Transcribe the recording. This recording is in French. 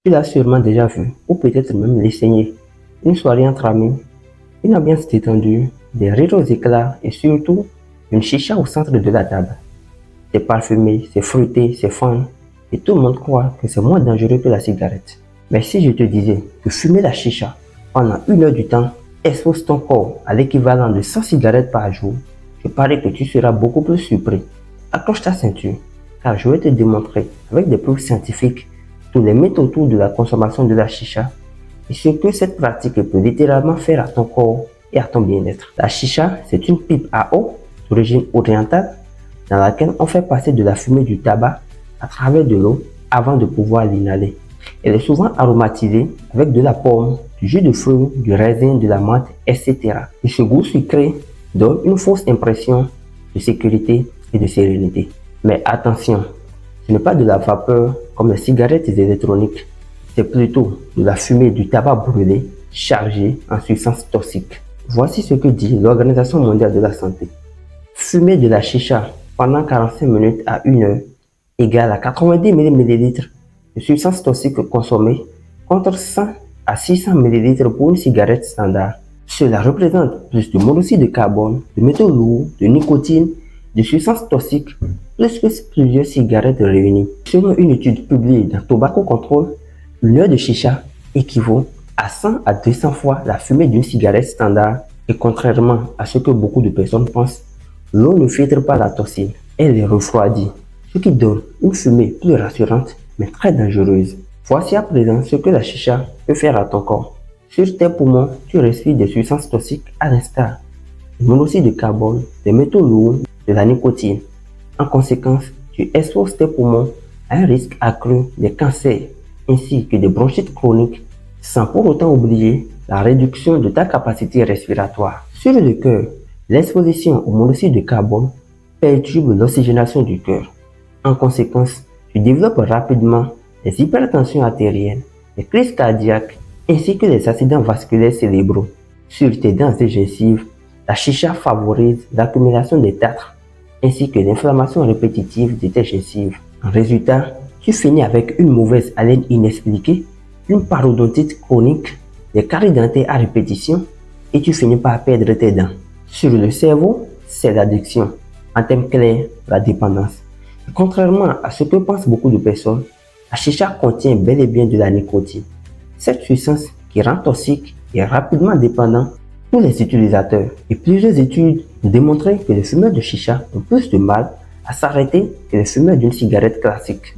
Tu l'as sûrement déjà vu, ou peut-être même l'essayer. Une soirée entre amis, une ambiance détendue, des rires aux éclats et surtout une chicha au centre de la table. C'est parfumé, c'est fruité, c'est fun et tout le monde croit que c'est moins dangereux que la cigarette. Mais si je te disais que fumer la chicha pendant 1 heure du temps expose ton corps à l'équivalent de 100 cigarettes par jour, je parie que tu seras beaucoup plus surpris. Accroche ta ceinture, car je vais te démontrer avec des preuves scientifiques tous les mythes autour de la consommation de la chicha et ce que cette pratique peut littéralement faire à ton corps et à ton bien-être. La chicha, c'est une pipe à eau d'origine orientale dans laquelle on fait passer de la fumée du tabac à travers de l'eau avant de pouvoir l'inhaler. Elle est souvent aromatisée avec de la pomme, du jus de fruits, du raisin, de la menthe, etc. Et ce goût sucré donne une fausse impression de sécurité et de sérénité. Mais attention, ce n'est pas de la vapeur comme les cigarettes électroniques, c'est plutôt de la fumée du tabac brûlé chargée en substances toxiques. Voici ce que dit l'Organisation mondiale de la santé. Fumer de la chicha pendant 45 minutes à 1 heure égale à 90 ml de substances toxiques consommées contre 100 à 600 ml pour une cigarette standard. Cela représente plus de monoxyde de carbone, de métaux lourds, de nicotine, de substances toxiques, plus que plusieurs cigarettes réunies. Selon une étude publiée dans Tobacco Control, 1 heure de chicha équivaut à 100 à 200 fois la fumée d'une cigarette standard et contrairement à ce que beaucoup de personnes pensent, l'eau ne filtre pas la toxine, elle les refroidit, ce qui donne une fumée plus rassurante mais très dangereuse. Voici à présent ce que la chicha peut faire à ton corps. Sur tes poumons, tu respires des substances toxiques à l'instar du monoxyde de carbone, des métaux lourds, de la nicotine. En conséquence, tu exposes tes poumons à un risque accru des cancers ainsi que des bronchites chroniques sans pour autant oublier la réduction de ta capacité respiratoire. Sur le cœur, l'exposition au monoxyde de carbone perturbe l'oxygénation du cœur. En conséquence, tu développes rapidement les hypertensions artérielles, les crises cardiaques ainsi que les accidents vasculaires cérébraux. Sur tes dents et gencives, la chicha favorise l'accumulation des tartres ainsi que l'inflammation répétitive de tes gencives. En résultat, tu finis avec une mauvaise haleine inexpliquée, une parodontite chronique, des caries dentaires à répétition et tu finis par perdre tes dents. Sur le cerveau, c'est l'addiction. En termes clairs, la dépendance. Et contrairement à ce que pensent beaucoup de personnes, la chicha contient bel et bien de la nicotine. Cette substance qui rend toxique et rapidement dépendant tous les utilisateurs. Et plusieurs études ont démontré que les fumeurs de chicha ont plus de mal à s'arrêter que les fumeurs d'une cigarette classique.